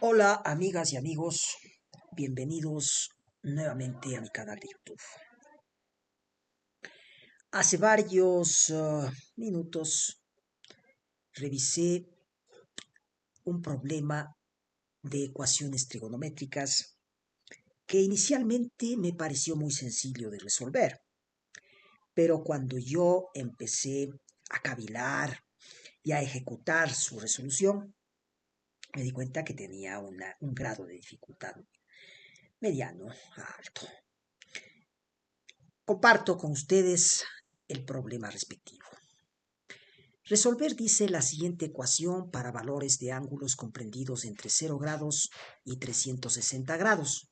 Hola amigas y amigos, bienvenidos nuevamente a mi canal de YouTube. Hace varios minutos revisé un problema de ecuaciones trigonométricas que inicialmente me pareció muy sencillo de resolver, pero cuando yo empecé a cavilar y a ejecutar su resolución, me di cuenta que tenía un grado de dificultad mediano a alto. Comparto con ustedes el problema respectivo. Resolver dice la siguiente ecuación para valores de ángulos comprendidos entre 0 grados y 360 grados.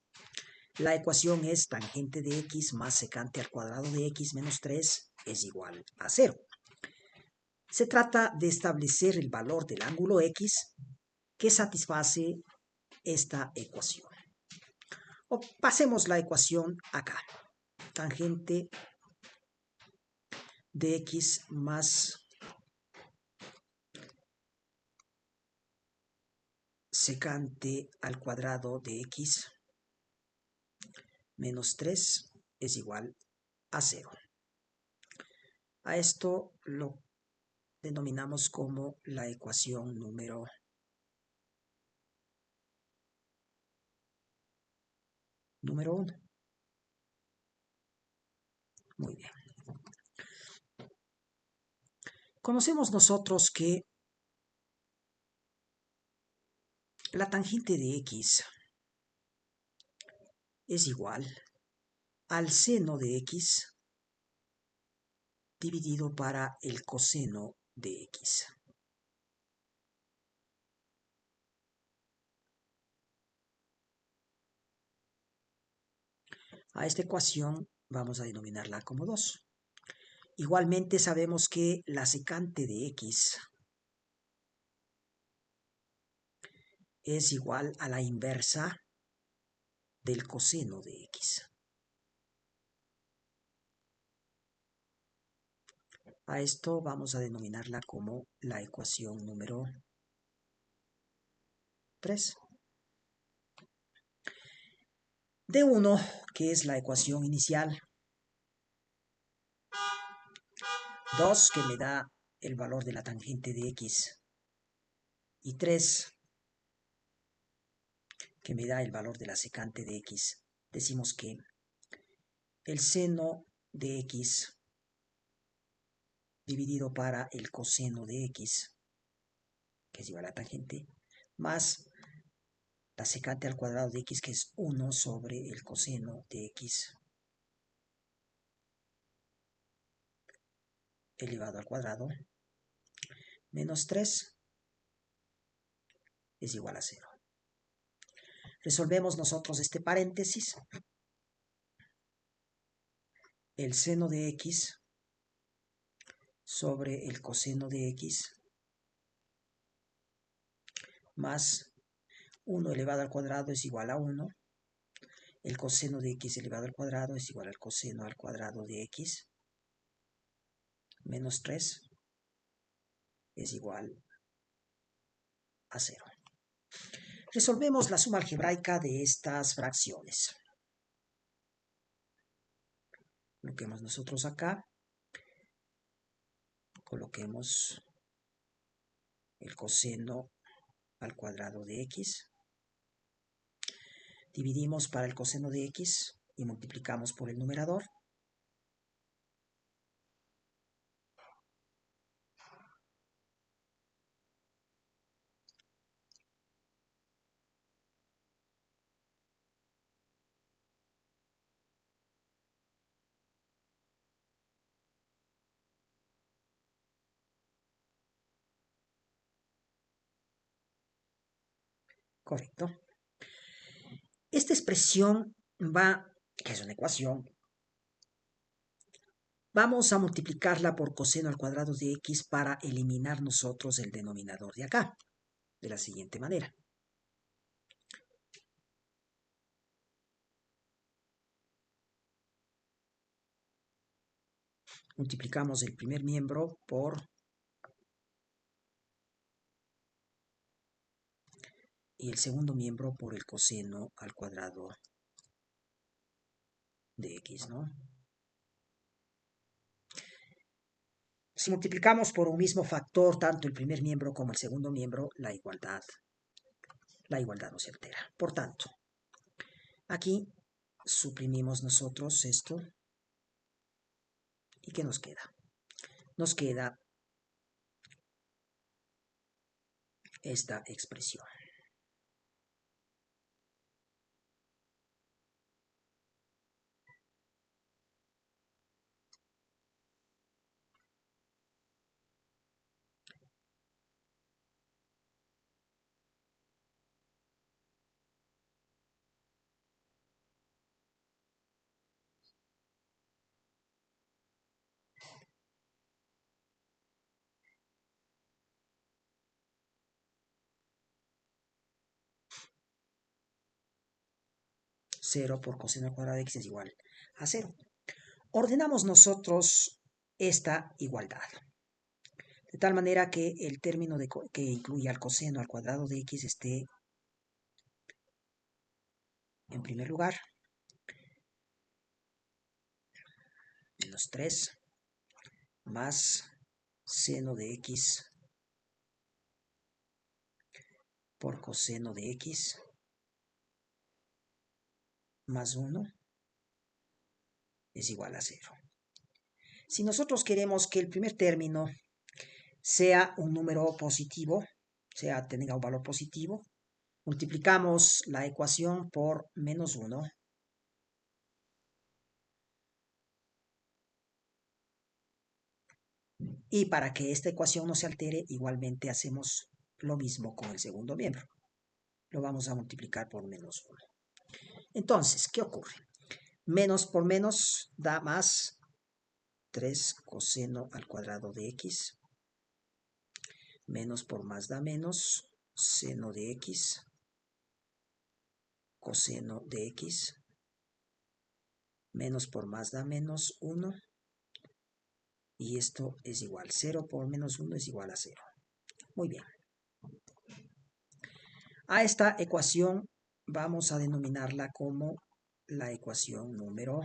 La ecuación es tangente de x más secante al cuadrado de x menos 3 es igual a 0. Se trata de establecer el valor del ángulo x que satisface esta ecuación. O pasemos la ecuación acá. Tangente de x más secante al cuadrado de x menos 3 es igual a 0. A esto lo denominamos como la ecuación número 1. Muy bien. Conocemos nosotros que la tangente de x es igual al seno de x dividido para el coseno de x. A esta ecuación vamos a denominarla como 2. Igualmente sabemos que la secante de x es igual a la inversa del coseno de x. A esto vamos a denominarla como la ecuación número 3. D1, que es la ecuación inicial, 2, que me da el valor de la tangente de x, y 3, que me da el valor de la secante de x, decimos que el seno de x dividido para el coseno de x, que es igual a la tangente, más la secante al cuadrado de x, que es 1 sobre el coseno de x elevado al cuadrado, menos 3 es igual a 0. Resolvemos nosotros este paréntesis. El seno de x sobre el coseno de x más 1 elevado al cuadrado es igual a 1. El coseno de x elevado al cuadrado es igual al coseno al cuadrado de x menos 3 es igual a 0. Resolvemos la suma algebraica de estas fracciones. Coloquemos nosotros acá. Coloquemos el coseno al cuadrado de x. Dividimos para el coseno de x y multiplicamos por el numerador. Correcto. Esta expresión que es una ecuación, vamos a multiplicarla por coseno al cuadrado de x para eliminar nosotros el denominador de acá, de la siguiente manera. Multiplicamos el primer miembro por y el segundo miembro por el coseno al cuadrado de x, ¿no? Si multiplicamos por un mismo factor tanto el primer miembro como el segundo miembro, la igualdad no se altera. Por tanto, aquí suprimimos nosotros esto. ¿Y qué nos queda? Nos queda esta expresión. Cero por coseno al cuadrado de x es igual a 0. Ordenamos nosotros esta igualdad. De tal manera que el término que incluye al coseno al cuadrado de x esté en primer lugar. Menos 3 más seno de x por coseno de x más 1 es igual a 0. Si nosotros queremos que el primer término sea un número positivo, tenga un valor positivo, multiplicamos la ecuación por menos 1. Y para que esta ecuación no se altere, igualmente hacemos lo mismo con el segundo miembro. Lo vamos a multiplicar por menos 1. Entonces, ¿qué ocurre? Menos por menos da más 3 coseno al cuadrado de x. Menos por más da menos seno de x coseno de x. Menos por más da menos 1. Y esto es igual. 0 por menos 1 es igual a 0. Muy bien. A esta ecuación vamos a denominarla como la ecuación número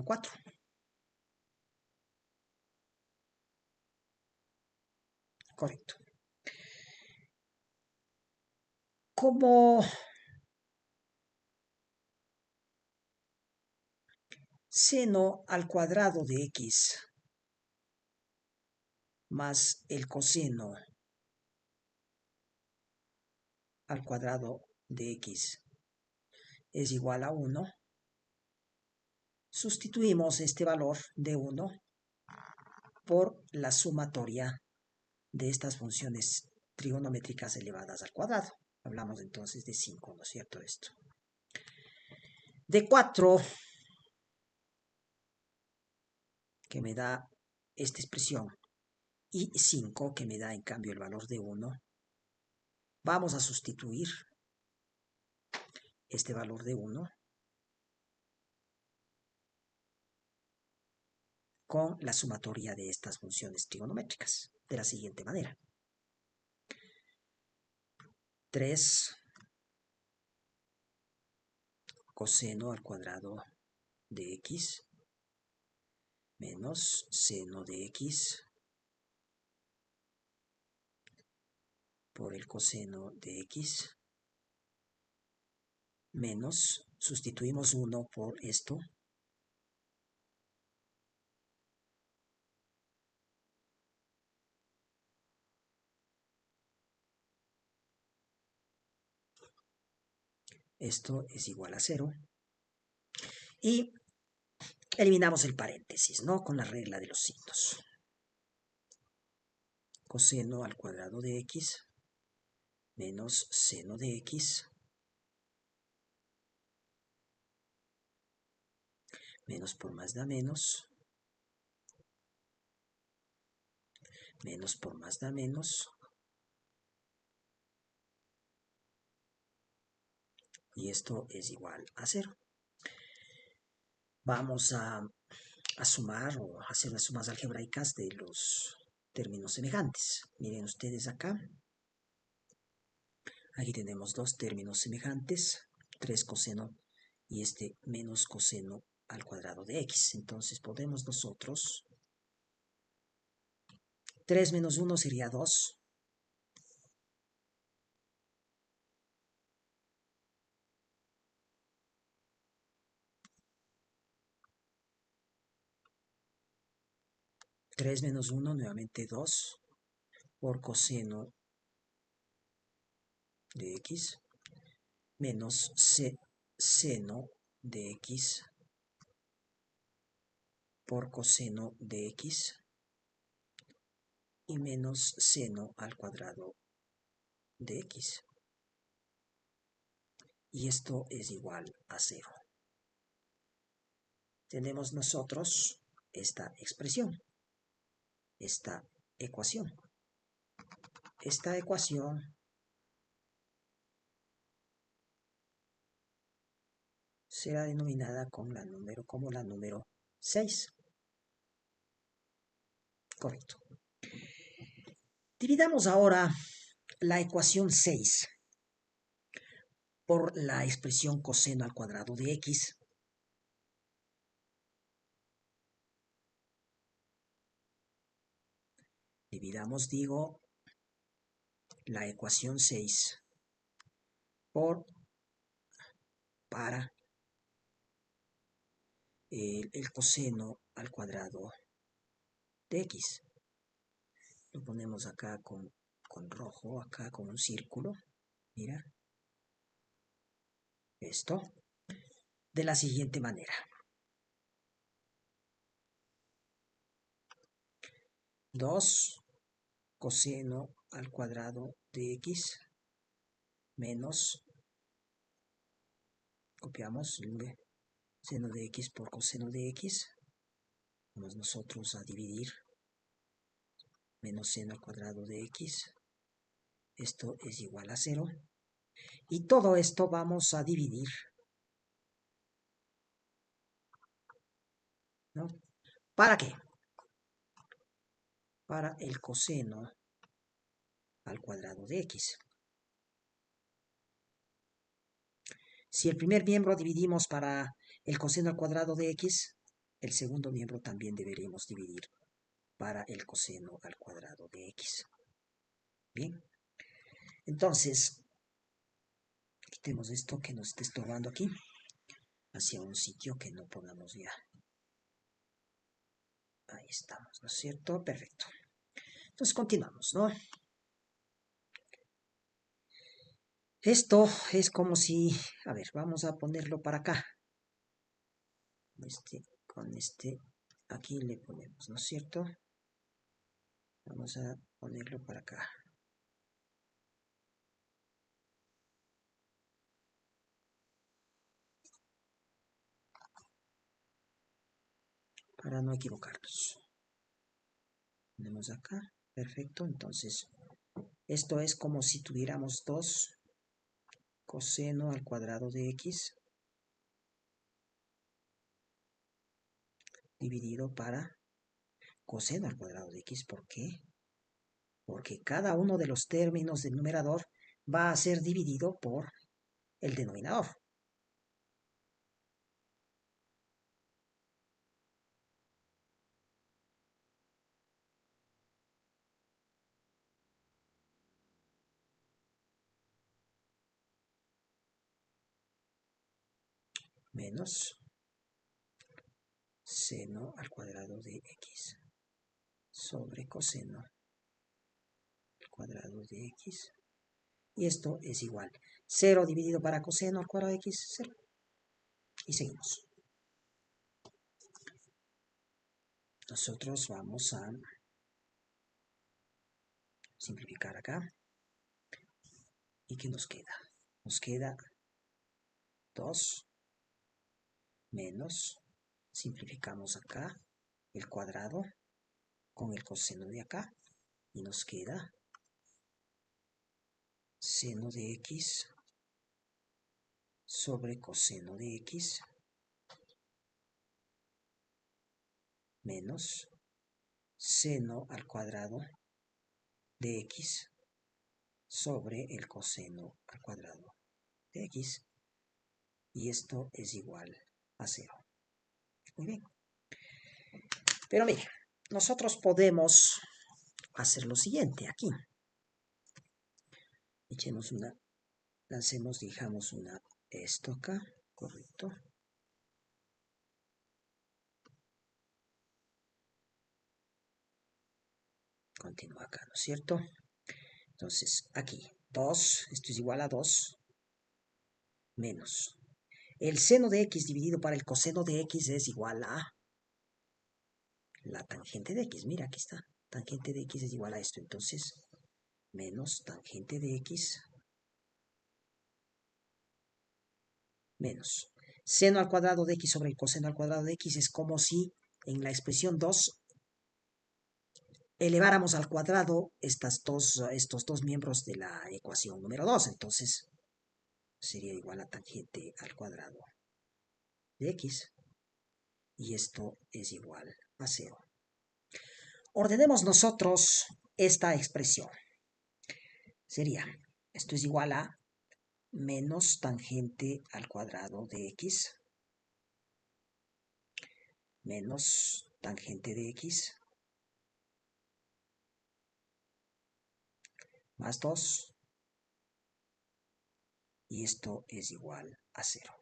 4. Correcto. Como seno al cuadrado de x más el coseno al cuadrado de x es igual a 1, sustituimos este valor de 1 por la sumatoria de estas funciones trigonométricas elevadas al cuadrado. Hablamos entonces de 5, ¿no es cierto esto? De 4, que me da esta expresión, y 5, que me da en cambio el valor de 1, vamos a sustituir este valor de 1 con la sumatoria de estas funciones trigonométricas, de la siguiente manera. 3 coseno al cuadrado de x menos seno de x por el coseno de x menos, sustituimos 1 por esto, esto es igual a 0, y eliminamos el paréntesis, ¿no? Con la regla de los signos. Coseno al cuadrado de x menos seno de x menos por más da menos, menos por más da menos, y esto es igual a 0. Vamos a a sumar o hacer las sumas algebraicas de los términos semejantes. Miren ustedes acá. Aquí tenemos dos términos semejantes, 3 coseno y este menos coseno al cuadrado de x. Entonces podemos nosotros, 3 menos 1 sería 2. Tres menos 1, nuevamente 2, por coseno de x, menos seno de x por coseno de x, y menos seno al cuadrado de x. Y esto es igual a 0. Tenemos nosotros esta expresión, esta ecuación. Esta ecuación será denominada como la número 6. Correcto. Dividamos ahora la ecuación 6 por la expresión coseno al cuadrado de x. Dividamos, digo, la ecuación 6 para el coseno al cuadrado de x. Lo ponemos acá con rojo, acá con un círculo. Mira. Esto. De la siguiente manera. 2 coseno al cuadrado de x menos, copiamos el seno de x por coseno de x. Vamos nosotros a dividir menos seno al cuadrado de x. Esto es igual a 0. Y todo esto vamos a dividir, ¿no? ¿Para qué? Para el coseno al cuadrado de x. Si el primer miembro dividimos para el coseno al cuadrado de x, el segundo miembro también deberemos dividir para el coseno al cuadrado de x. Bien. Entonces, quitemos esto que nos está estorbando aquí, hacia un sitio que no podamos ya. Ahí estamos, ¿no es cierto? Perfecto. Entonces continuamos, ¿no? Esto es como si, a ver, vamos a ponerlo para acá. Con este, aquí le ponemos, ¿no es cierto? Vamos a ponerlo para acá. Para no equivocarnos. Ponemos acá, perfecto. Entonces, esto es como si tuviéramos 2 coseno al cuadrado de x dividido para coseno al cuadrado de x. ¿Por qué? Porque cada uno de los términos del numerador va a ser dividido por el denominador. Menos seno al cuadrado de x sobre coseno al cuadrado de x. Y esto es igual. 0 dividido para coseno al cuadrado de x, 0. Y seguimos. Nosotros vamos a simplificar acá. ¿Y qué nos queda? Nos queda 2 menos, simplificamos acá, el cuadrado con el coseno de acá. Y nos queda seno de x sobre coseno de x menos seno al cuadrado de x sobre el coseno al cuadrado de x. Y esto es igual a 0. Muy bien. Pero mire, nosotros podemos hacer lo siguiente aquí. Echemos una, lancemos, dejamos esto acá, correcto. Continúa acá, ¿no es cierto? Entonces, aquí, 2, esto es igual a 2, menos. El seno de x dividido para el coseno de x es igual a la tangente de x. Mira, aquí está. Tangente de x es igual a esto. Entonces, menos tangente de x menos seno al cuadrado de x sobre el coseno al cuadrado de x. Es como si en la expresión 2 eleváramos al cuadrado estos dos miembros de la ecuación número 2. Entonces, sería igual a tangente al cuadrado de x. Y esto es igual a 0. Ordenemos nosotros esta expresión. Sería, esto es igual a menos tangente al cuadrado de x menos tangente de x más 2. Y esto es igual a 0.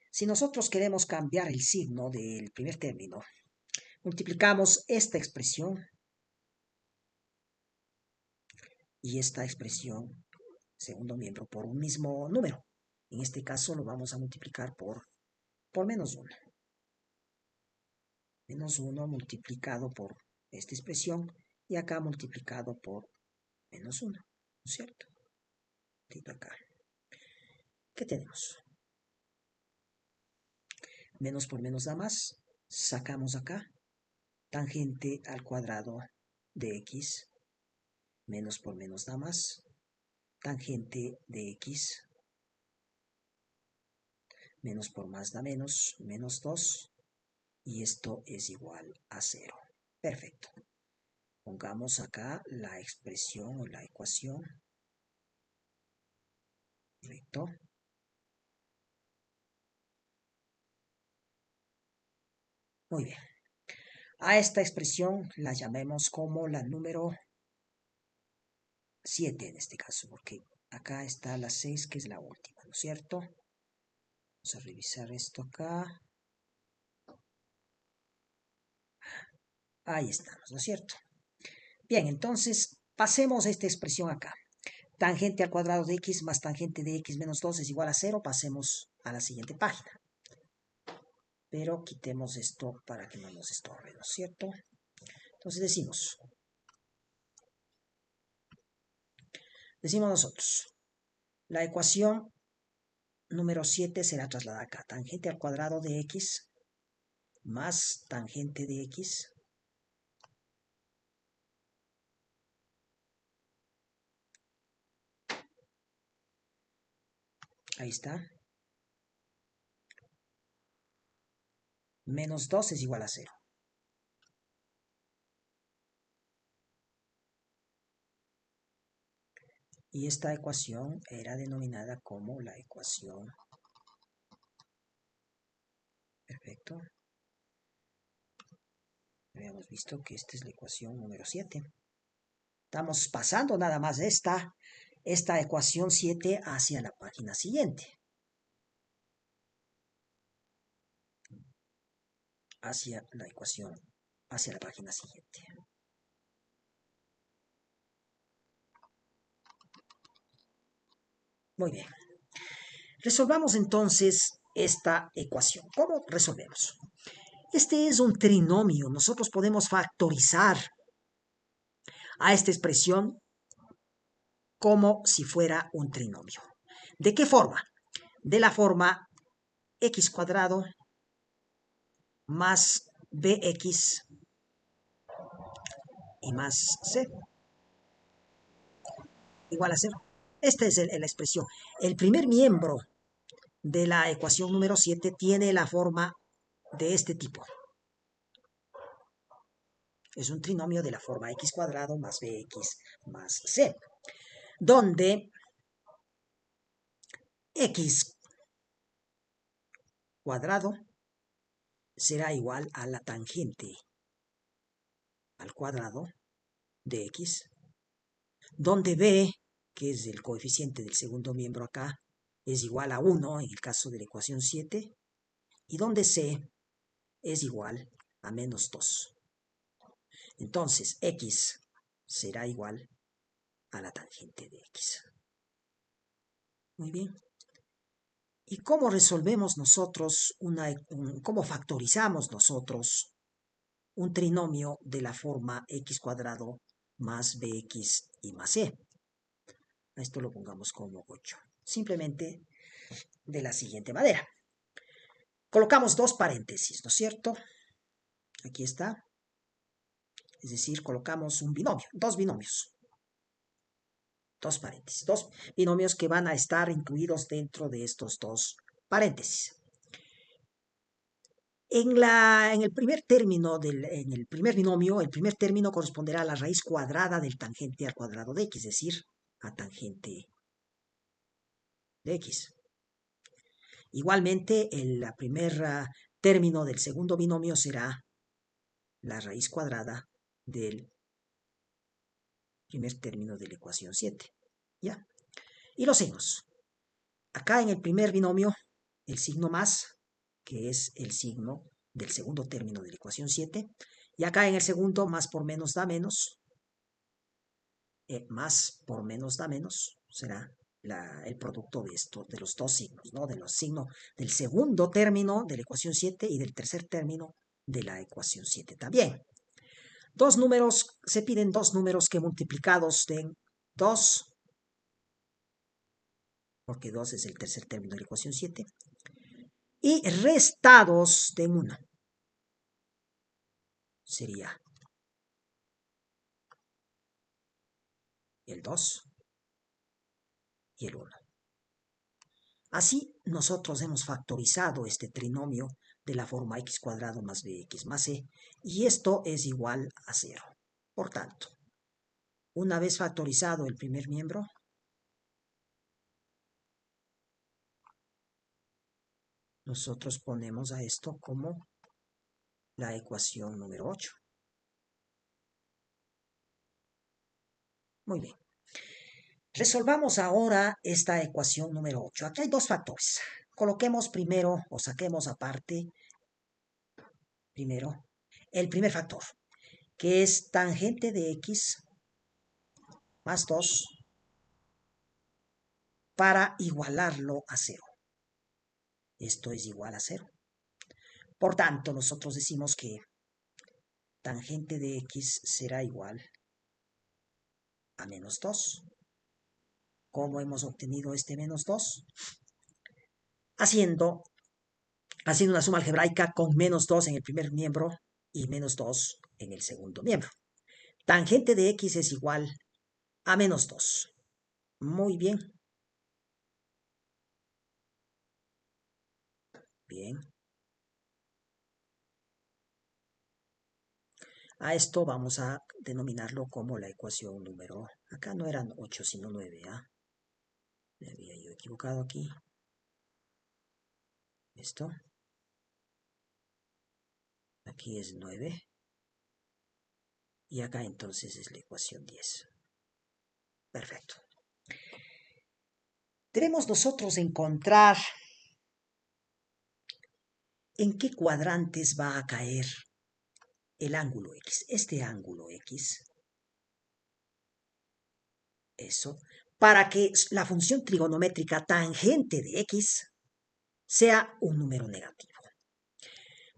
Si nosotros queremos cambiar el signo del primer término, multiplicamos esta expresión y esta expresión, segundo miembro, por un mismo número. En este caso lo vamos a multiplicar por menos 1. Menos 1 multiplicado por esta expresión y acá multiplicado por menos 1. ¿No es cierto? Acá. ¿Qué tenemos? Menos por menos da más. Sacamos acá. Tangente al cuadrado de x. Menos por menos da más. Tangente de x. Menos por más da menos. Menos 2. Y esto es igual a 0. Perfecto. Pongamos acá la expresión o la ecuación. Correcto. Muy bien. A esta expresión la llamemos como la número 7 en este caso, porque acá está la 6 que es la última, ¿no es cierto? Vamos a revisar esto acá. Ahí estamos, ¿no es cierto? Bien, entonces pasemos esta expresión acá. Tangente al cuadrado de x más tangente de x menos 2 es igual a 0. Pasemos a la siguiente página. Pero quitemos esto para que no nos estorbe, ¿no es cierto? Entonces decimos nosotros, la ecuación número 7 será trasladada acá. Tangente al cuadrado de x más tangente de x ahí está, menos 2 es igual a 0. Y esta ecuación era denominada como la ecuación. Perfecto. Habíamos visto que esta es la ecuación número 7. Estamos pasando nada más esta ecuación 7 hacia la página siguiente. Hacia la página siguiente. Muy bien. Resolvamos entonces esta ecuación. ¿Cómo resolvemos? Este es un trinomio. Nosotros podemos factorizar a esta expresión como si fuera un trinomio. ¿De qué forma? De la forma x cuadrado más bx y más c igual a 0. Esta es la expresión. El primer miembro de la ecuación número 7 tiene la forma de este tipo. Es un trinomio de la forma x cuadrado más bx más c, donde x cuadrado será igual a la tangente al cuadrado de x, donde b, que es el coeficiente del segundo miembro acá, es igual a 1 en el caso de la ecuación 7, y donde c es igual a menos 2. Entonces, x será igual a la tangente de x. Muy bien. ¿Y cómo resolvemos nosotros cómo factorizamos nosotros un trinomio de la forma x cuadrado más bx y más c? A esto lo pongamos como 8. Simplemente de la siguiente manera. Colocamos dos paréntesis, ¿no es cierto? Aquí está. Es decir, colocamos un binomio, dos binomios. Dos paréntesis, dos binomios que van a estar incluidos dentro de estos dos paréntesis. En el primer término, en el primer binomio, el primer término corresponderá a la raíz cuadrada del tangente al cuadrado de x, es decir, a tangente de x. Igualmente, el primer término del segundo binomio será la raíz cuadrada del primer término de la ecuación 7. ¿Ya? Y los signos. Acá en el primer binomio, el signo más, que es el signo del segundo término de la ecuación 7. Y acá en el segundo, más por menos da menos. Más por menos da menos será el producto de los dos signos, ¿no? De los signos del segundo término de la ecuación 7 y del tercer término de la ecuación 7 también. Se piden dos números que multiplicados den 2, porque 2 es el tercer término de la ecuación 7, y restados de 1. Sería el 2 y el 1. Así, nosotros hemos factorizado este trinomio de la forma x cuadrado más bx más c, y esto es igual a 0. Por tanto, una vez factorizado el primer miembro, nosotros ponemos a esto como la ecuación número 8. Muy bien. Resolvamos ahora esta ecuación número 8. Aquí hay dos factores. Coloquemos primero, o saquemos aparte, primero, el primer factor, que es tangente de x más 2 para igualarlo a 0. Esto es igual a 0. Por tanto, nosotros decimos que tangente de x será igual a menos 2. ¿Cómo hemos obtenido este menos 2? Haciendo una suma algebraica con menos 2 en el primer miembro y menos 2 en el segundo miembro. Tangente de x es igual a menos 2. Muy bien. Bien. A esto vamos a denominarlo como la ecuación número... Acá no eran 8, sino 9, ¿ah? Me había yo equivocado aquí. Esto. Aquí es 9. Y acá entonces es la ecuación 10. Perfecto. Debemos nosotros encontrar en qué cuadrantes va a caer el ángulo X. Este ángulo X. Eso. Para que la función trigonométrica tangente de X sea un número negativo.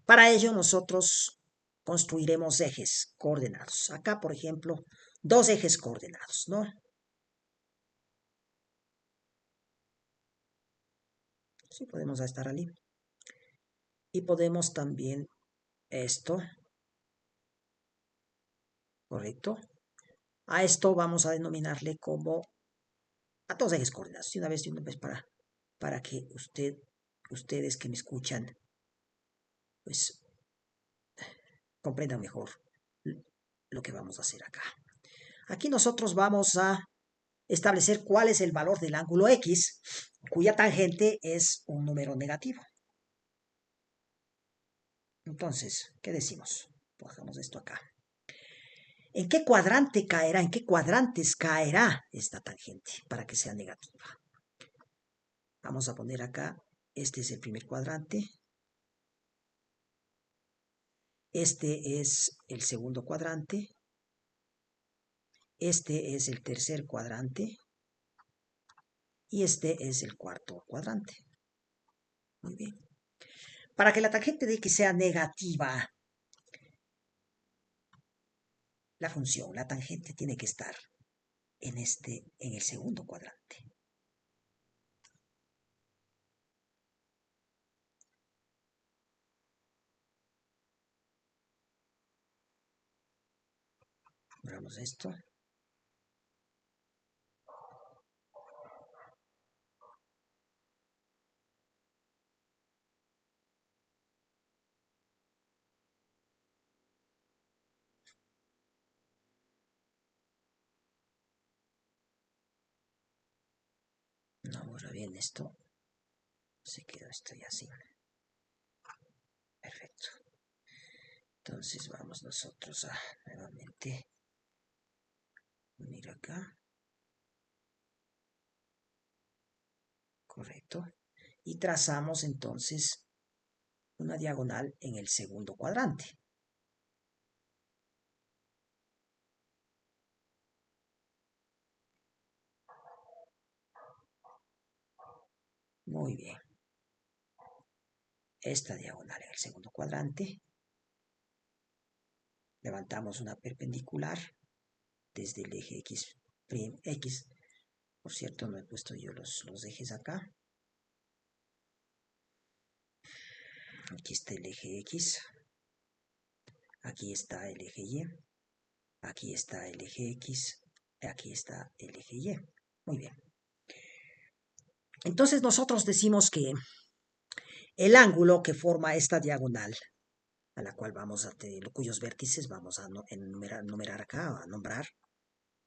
Para ello nosotros construiremos ejes coordenados. Acá, por ejemplo, dos ejes coordenados, ¿no? Sí, podemos estar allí. Y podemos también esto, ¿correcto? A esto vamos a denominarle como a dos ejes coordenados. Y una vez para que ustedes que me escuchan, pues comprendan mejor lo que vamos a hacer acá. Aquí nosotros vamos a establecer cuál es el valor del ángulo X, cuya tangente es un número negativo. Entonces, ¿qué decimos? Pongamos esto acá. ¿En qué cuadrante caerá? ¿En qué cuadrantes caerá esta tangente para que sea negativa? Vamos a poner acá, este es el primer cuadrante. Este es el segundo cuadrante. Este es el tercer cuadrante. Y este es el cuarto cuadrante. Muy bien. Para que la tangente de X sea negativa, la función, la tangente tiene que estar en el segundo cuadrante. Veamos esto. No, ahora bien, esto se quedó esto ya así. Perfecto. Entonces vamos nosotros a nuevamente unir acá. Correcto. Y trazamos entonces una diagonal en el segundo cuadrante. Muy bien. Esta diagonal en el segundo cuadrante. Levantamos una perpendicular desde el eje X. Por cierto, no he puesto yo los ejes acá. Aquí está el eje X. Aquí está el eje Y. Aquí está el eje X. Aquí está el eje Y. Muy bien. Entonces nosotros decimos que el ángulo que forma esta diagonal, a la cual vamos a tener, cuyos vértices vamos a numerar acá, a nombrar.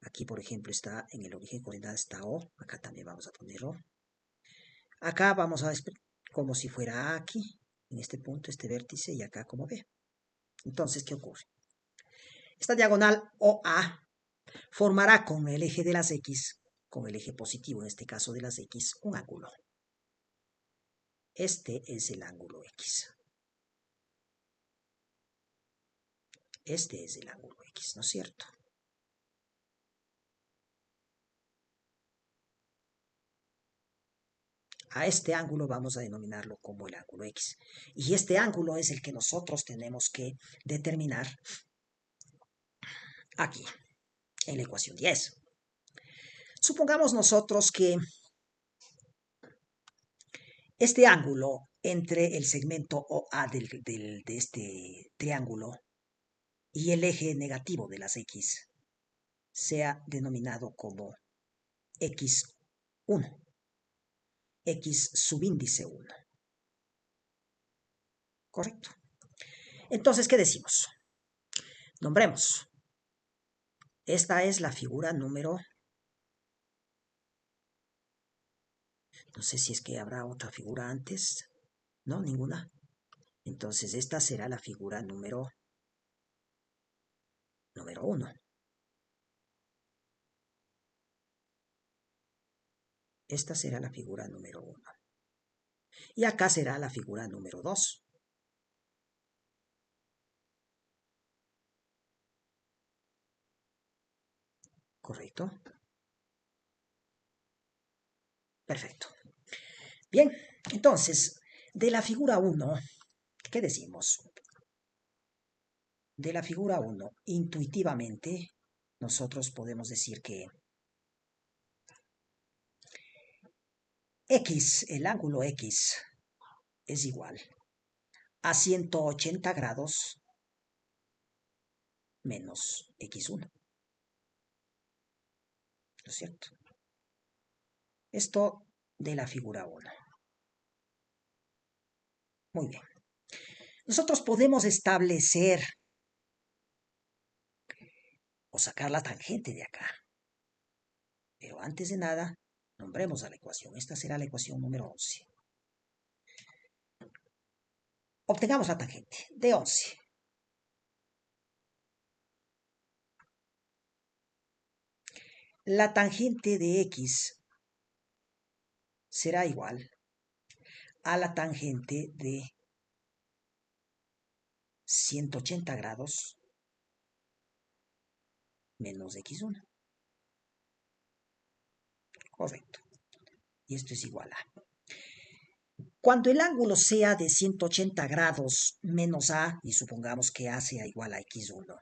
Aquí, por ejemplo, está en el origen coordenada está O. Acá también vamos a poner O. Acá vamos a como si fuera A aquí, en este punto, este vértice, y acá como B. Entonces, ¿qué ocurre? Esta diagonal OA formará con el eje de las X, con el eje positivo, en este caso de las X, un ángulo. Este es el ángulo X. Este es el ángulo X, ¿no es cierto? A este ángulo vamos a denominarlo como el ángulo X. Y este ángulo es el que nosotros tenemos que determinar aquí, en la ecuación 10. Supongamos nosotros que este ángulo entre el segmento OA de este triángulo y el eje negativo de las X sea denominado como X1, X subíndice 1. ¿Correcto? Entonces, ¿qué decimos? Nombremos. Esta es la figura número... No sé si es que habrá otra figura antes. No, ninguna. Entonces, esta será la figura número 1. Esta será la figura número 1. Y acá será la figura número 2. ¿Correcto? Perfecto. Bien, entonces, de la figura 1, ¿qué decimos? De la figura 1, intuitivamente, nosotros podemos decir que X, el ángulo X, es igual a 180 grados menos X1. ¿No es cierto? Esto de la figura 1. Muy bien. Nosotros podemos establecer o sacar la tangente de acá. Pero antes de nada, nombremos a la ecuación. Esta será la ecuación número 11. Obtengamos la tangente de 11. La tangente de x será igual a la tangente de 180 grados menos x1. Correcto. Y esto es igual a. Cuando el ángulo sea de 180 grados menos a, y supongamos que a sea igual a x1,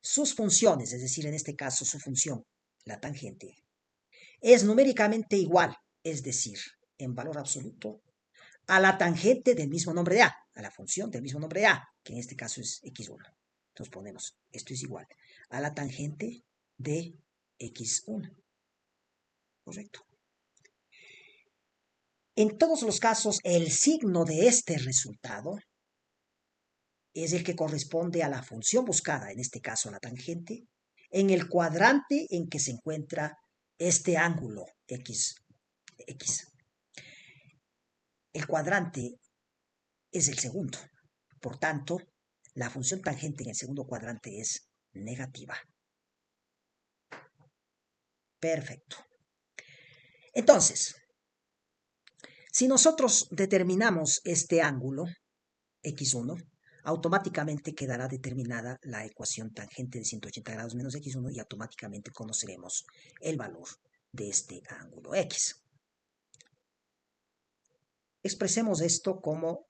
sus funciones, es decir, en este caso su función, la tangente, es numéricamente igual, es decir, en valor absoluto, a la tangente del mismo nombre de a la función del mismo nombre de a, que en este caso es x1. Entonces ponemos, esto es igual a la tangente de x1. Correcto. En todos los casos, el signo de este resultado es el que corresponde a la función buscada, en este caso la tangente, en el cuadrante en que se encuentra este ángulo x. El cuadrante es el segundo. Por tanto, la función tangente en el segundo cuadrante es negativa. Perfecto. Entonces, si nosotros determinamos este ángulo, x1, automáticamente quedará determinada la ecuación tangente de 180 grados menos x1 y automáticamente conoceremos el valor de este ángulo x. Expresemos esto como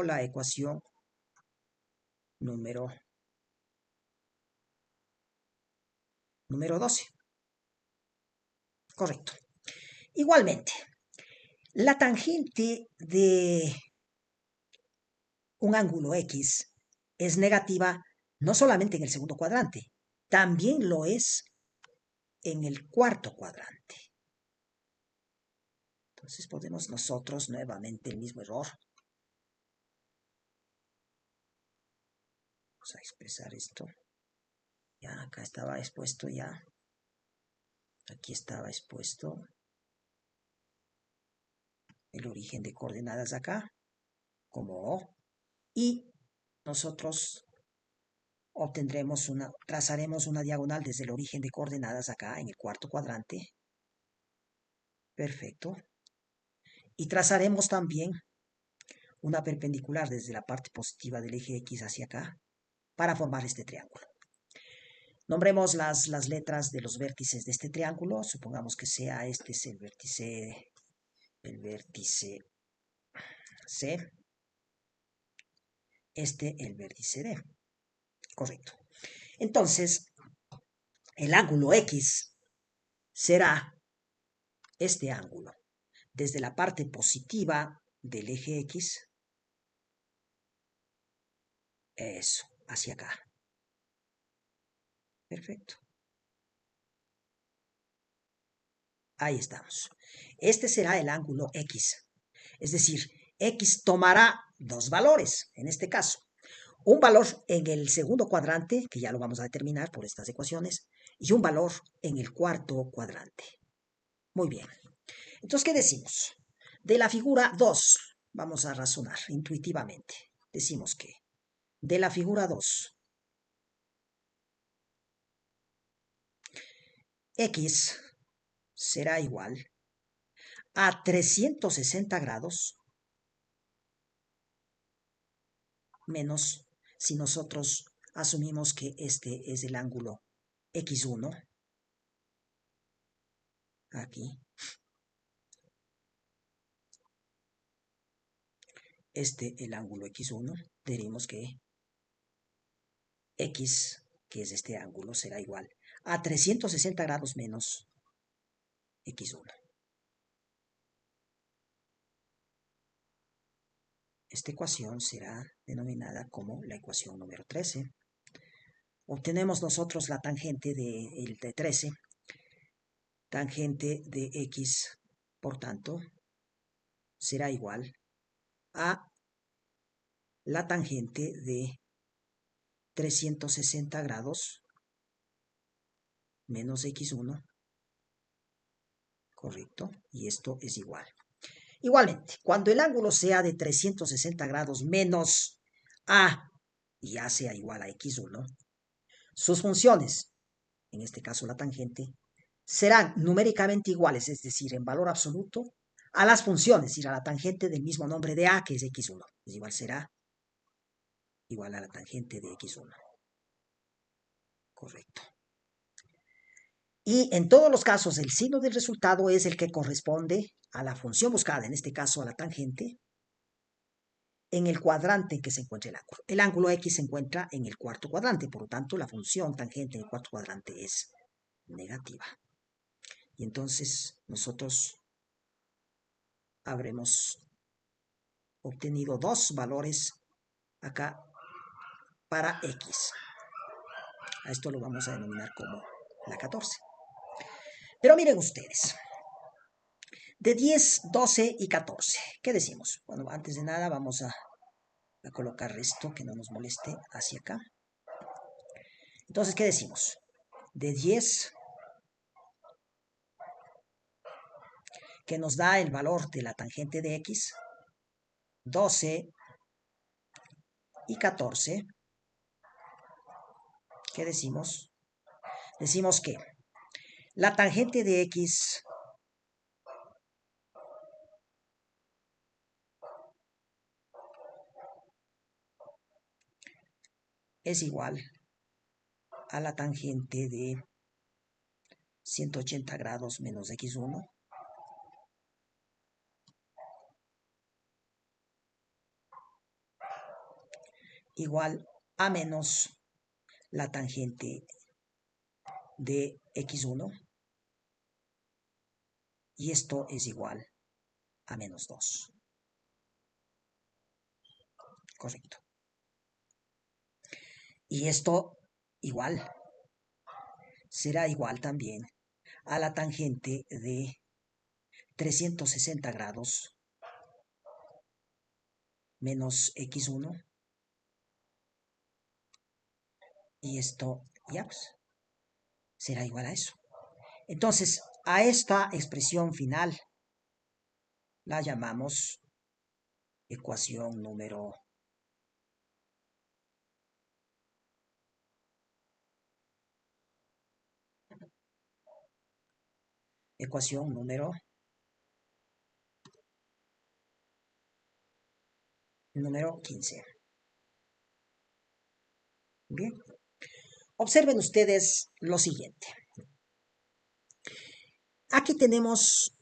la ecuación número 12. Correcto. Igualmente, la tangente de un ángulo x es negativa no solamente en el segundo cuadrante, también lo es en el cuarto cuadrante. Entonces podemos nosotros nuevamente el mismo error. Vamos a expresar esto. Ya acá estaba expuesto ya. Aquí estaba expuesto el origen de coordenadas acá, como O, y nosotros trazaremos una diagonal desde el origen de coordenadas acá en el cuarto cuadrante. Perfecto. Y trazaremos también una perpendicular desde la parte positiva del eje X hacia acá para formar este triángulo. Nombremos las letras de los vértices de este triángulo. Supongamos que sea este es el vértice C, este el vértice D. Correcto. Entonces, el ángulo X será este ángulo desde la parte positiva del eje X, eso, hacia acá. Perfecto. Ahí estamos. Este será el ángulo X. Es decir, X tomará dos valores, en este caso. Un valor en el segundo cuadrante, que ya lo vamos a determinar por estas ecuaciones, y un valor en el cuarto cuadrante. Muy bien. Entonces, ¿qué decimos? De la figura 2, vamos a razonar intuitivamente. Decimos que de la figura 2, X será igual a 360 grados menos si nosotros asumimos que este es el ángulo X1, aquí, el ángulo X1, diremos que X, que es este ángulo, será igual a 360 grados menos X1. Esta ecuación será denominada como la ecuación número 13. Obtenemos nosotros la tangente de 13, tangente de X, por tanto, será igual a la tangente de 360 grados menos x1, correcto, y esto es igual. Igualmente, cuando el ángulo sea de 360 grados menos a y a sea igual a x1, sus funciones, en este caso la tangente, serán numéricamente iguales, es decir, en valor absoluto, a las funciones, es decir, a la tangente del mismo nombre de a, que es x1. Es igual, será igual a la tangente de x1. Correcto. Y en todos los casos, el signo del resultado es el que corresponde a la función buscada, en este caso a la tangente, en el cuadrante en que se encuentra el ángulo. El ángulo X se encuentra en el cuarto cuadrante, por lo tanto, la función tangente en el cuarto cuadrante es negativa. Y entonces nosotros habremos obtenido dos valores acá para X. A esto lo vamos a denominar como la 14. Pero miren ustedes, de 10, 12 y 14, ¿qué decimos? Bueno, antes de nada vamos a colocar esto que no nos moleste hacia acá. Entonces, ¿qué decimos? De 10, que nos da el valor de la tangente de X, 12 y 14, ¿qué decimos? Decimos que la tangente de X es igual a la tangente de 180 grados menos x1 igual a menos la tangente de x1, y esto es igual a menos 2. Correcto. Y esto igual será igual también a la tangente de 360 grados menos x1, y esto ya pues, será igual a eso. Entonces, a esta expresión final la llamamos ecuación número número 15. Bien, observen ustedes lo siguiente. Aquí tenemos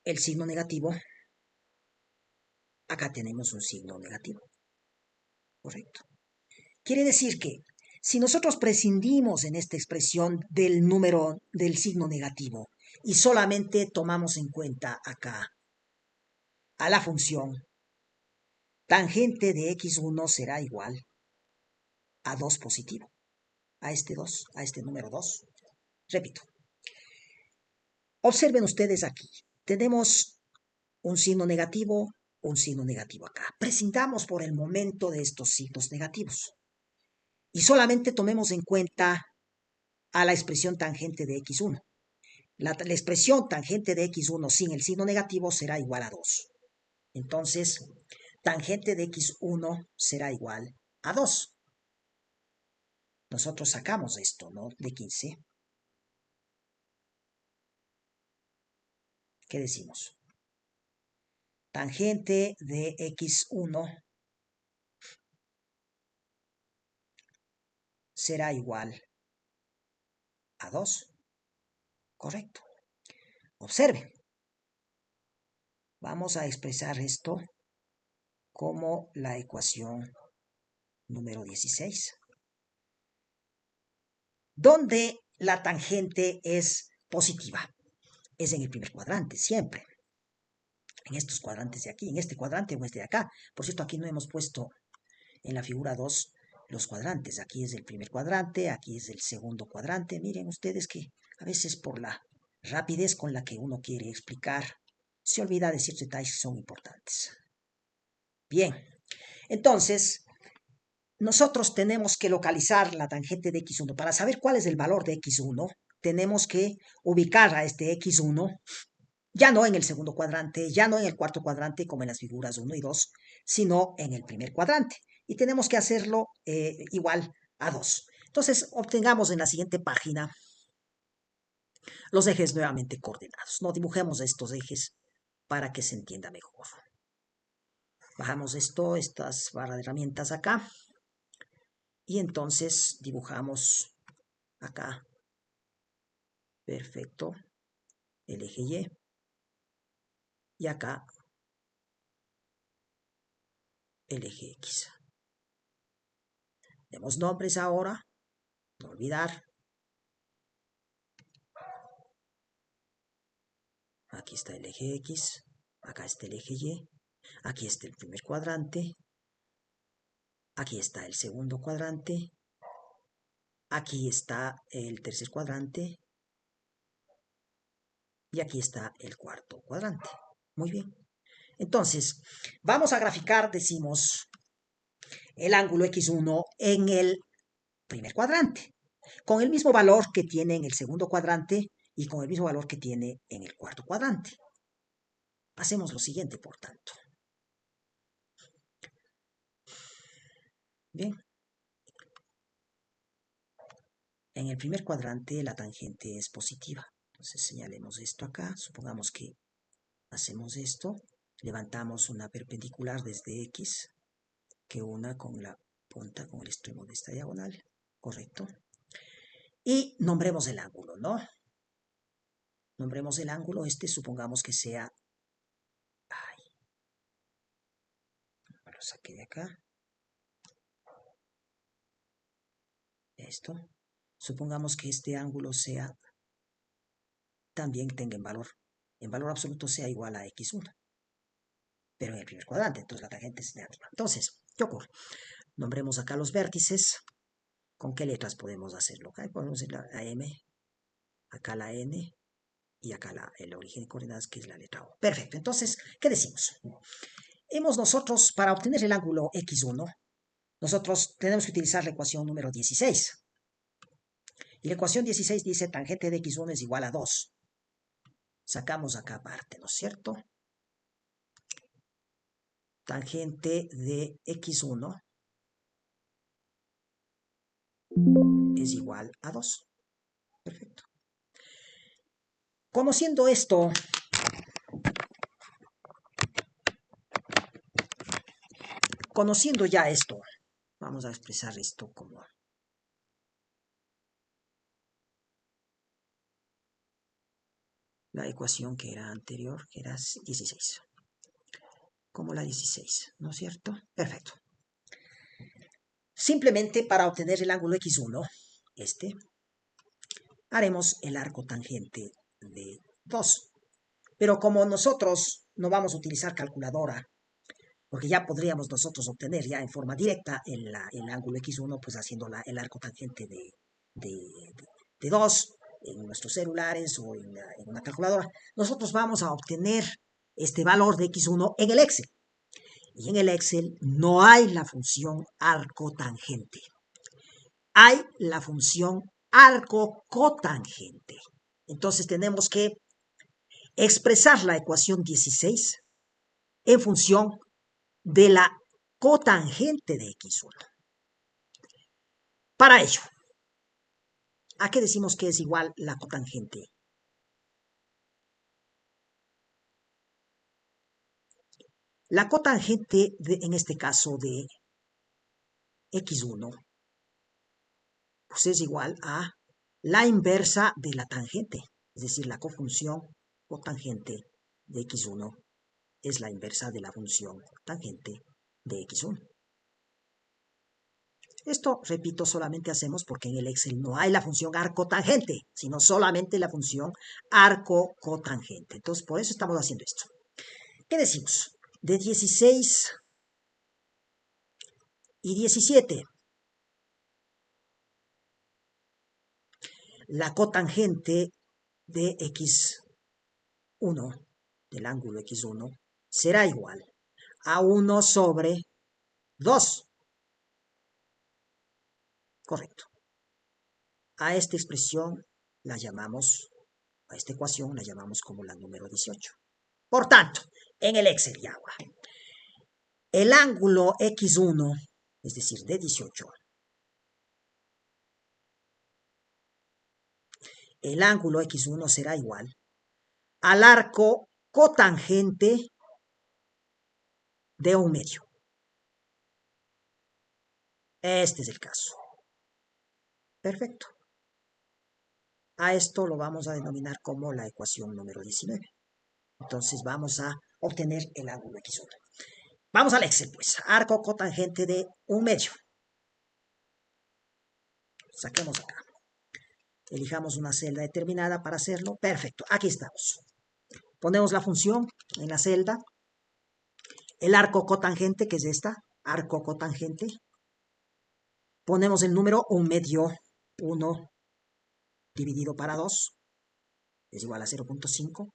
el signo negativo. Acá tenemos un signo negativo. Correcto. Quiere decir que si nosotros prescindimos en esta expresión del número del signo negativo y solamente tomamos en cuenta acá a la función, tangente de x1 será igual a 2 positivo, a este 2, a este número 2. Repito, observen ustedes aquí, tenemos un signo negativo acá. Prescindamos por el momento de estos signos negativos y solamente tomemos en cuenta a la expresión tangente de x1. La expresión tangente de x1 sin el signo negativo será igual a 2. Entonces, tangente de x1 será igual a 2. Nosotros sacamos esto, ¿no? De 15. ¿Qué decimos? Tangente de x1 será igual a 2. Correcto. Observe. Vamos a expresar esto como la ecuación número 16, donde la tangente es positiva. Es en el primer cuadrante, siempre. En estos cuadrantes de aquí, en este cuadrante o en este de acá. Por cierto, aquí no hemos puesto en la figura 2 los cuadrantes. Aquí es el primer cuadrante, aquí es el segundo cuadrante. Miren ustedes que a veces por la rapidez con la que uno quiere explicar, se olvida de ciertos detalles que son importantes. Bien, entonces nosotros tenemos que localizar la tangente de x1. Para saber cuál es el valor de x1, tenemos que ubicar a este x1 ya no en el segundo cuadrante, ya no en el cuarto cuadrante como en las figuras 1 y 2, sino en el primer cuadrante. Y tenemos que hacerlo igual a 2. Entonces, obtengamos en la siguiente página los ejes nuevamente coordenados. No dibujemos estos ejes para que se entienda mejor. Bajamos estas barras de herramientas acá. Y entonces dibujamos acá. Perfecto. El eje Y. Y acá el eje X. Demos nombres ahora. No olvidar. Aquí está el eje X. Acá está el eje Y. Aquí está el primer cuadrante. Aquí está el segundo cuadrante. Aquí está el tercer cuadrante. Y aquí está el cuarto cuadrante. Muy bien. Entonces, vamos a graficar, decimos, el ángulo X1 en el primer cuadrante, con el mismo valor que tiene en el segundo cuadrante y con el mismo valor que tiene en el cuarto cuadrante. Hacemos lo siguiente, por tanto. Bien. En el primer cuadrante la tangente es positiva. Entonces señalemos esto acá. Supongamos que hacemos esto. Levantamos una perpendicular desde X que una con la punta, con el extremo de esta diagonal. Correcto. Y nombremos el ángulo, ¿no? Nombremos el ángulo. Supongamos que sea... Ay, lo saqué de acá. Esto. Supongamos que este ángulo sea... También tenga en valor absoluto sea igual a x1. Pero en el primer cuadrante, entonces la tangente es negativa. Entonces, ¿qué ocurre? Nombremos acá los vértices. ¿Con qué letras podemos hacerlo? Acá podemos hacer la M, acá la N y acá el origen de coordenadas, que es la letra O. Perfecto. Entonces, ¿qué decimos? Nosotros, para obtener el ángulo x1, nosotros tenemos que utilizar la ecuación número 16. Y la ecuación 16 dice tangente de x1 es igual a 2. Sacamos acá aparte, ¿no es cierto? Tangente de x1 es igual a 2. Perfecto. Conociendo esto, conociendo ya esto, vamos a expresar esto como la ecuación que era anterior, que era 16. Como la 16, ¿no es cierto? Perfecto. Simplemente para obtener el ángulo x1, haremos el arco tangente de 2. Pero como nosotros no vamos a utilizar calculadora, porque ya podríamos nosotros obtener ya en forma directa el ángulo x1, pues haciendo el arco tangente de 2 en nuestros celulares o en una calculadora, nosotros vamos a obtener este valor de x1 en el Excel. Y en el Excel no hay la función arco tangente. Hay la función arco cotangente. Entonces tenemos que expresar la ecuación 16 en función de la cotangente de x1. Para ello, ¿a qué decimos que es igual la cotangente? La cotangente, en este caso de x1, pues es igual a la inversa de la tangente. Es decir, la cofunción cotangente de x1 es la inversa de la función tangente de x1. Esto, repito, solamente hacemos porque en el Excel no hay la función arco tangente, sino solamente la función arco cotangente. Entonces, por eso estamos haciendo esto. ¿Qué decimos? De 16 y 17. La cotangente de x1, del ángulo x1, será igual a 1 sobre 2. Correcto. A esta expresión la llamamos, a esta ecuación la llamamos como la número 18. Por tanto, en el Excel y agua, el ángulo X1, es decir, de 18, el ángulo X1 será igual al arco cotangente de 1/2. Este es el caso. Perfecto. A esto lo vamos a denominar como la ecuación número 19. Entonces vamos a obtener el ángulo X1. Vamos al Excel, pues. Arco cotangente de 1/2. Saquemos acá. Elijamos una celda determinada para hacerlo. Perfecto. Aquí estamos. Ponemos la función en la celda. El arco cotangente, que es esta. Arco cotangente. Ponemos el número 1/2. 1 dividido para 2 es igual a 0.5.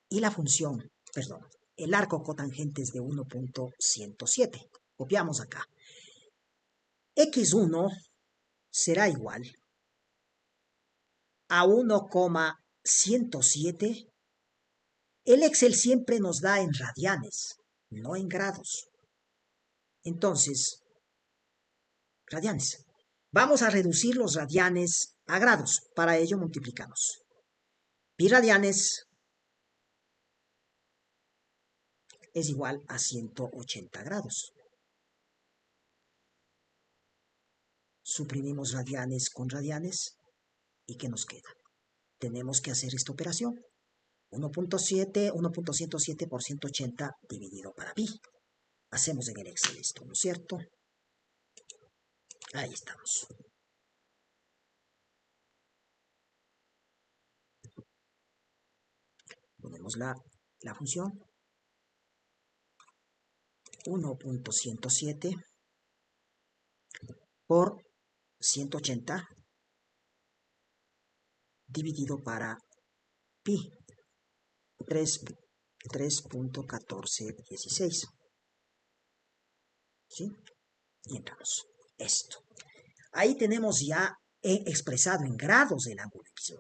Y la función, perdón, el arco cotangente es de 1.107. Copiamos acá. X1 será igual a 1,107. El Excel siempre nos da en radianes, no en grados. Entonces, radianes. Vamos a reducir los radianes a grados. Para ello multiplicamos. Pi radianes es igual a 180 grados. Suprimimos radianes con radianes. ¿Y qué nos queda? Tenemos que hacer esta operación. 1.107 por 180 dividido para pi. Hacemos en el Excel esto, ¿no es cierto? Ahí estamos. Ponemos la función. 1.107 por 180 dividido para pi. 3.1416. ¿Sí? Y entramos. Esto. Ahí tenemos ya expresado en grados el ángulo X1.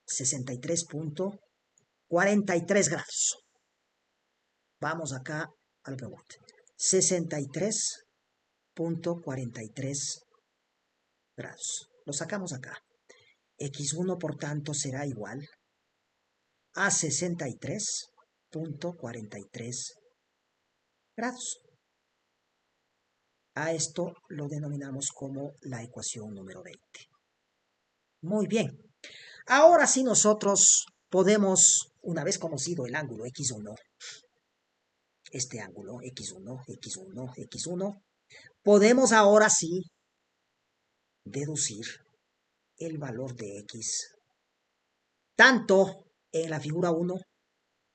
63.43 grados. Vamos acá al pregunta. 63.43 grados. Lo sacamos acá. X1, por tanto, será igual a 63.43 grados. A esto lo denominamos como la ecuación número 20. Muy bien. Ahora sí nosotros podemos, una vez conocido el ángulo X1, este ángulo X1, X1, X1, podemos ahora sí deducir el valor de X tanto en la figura 1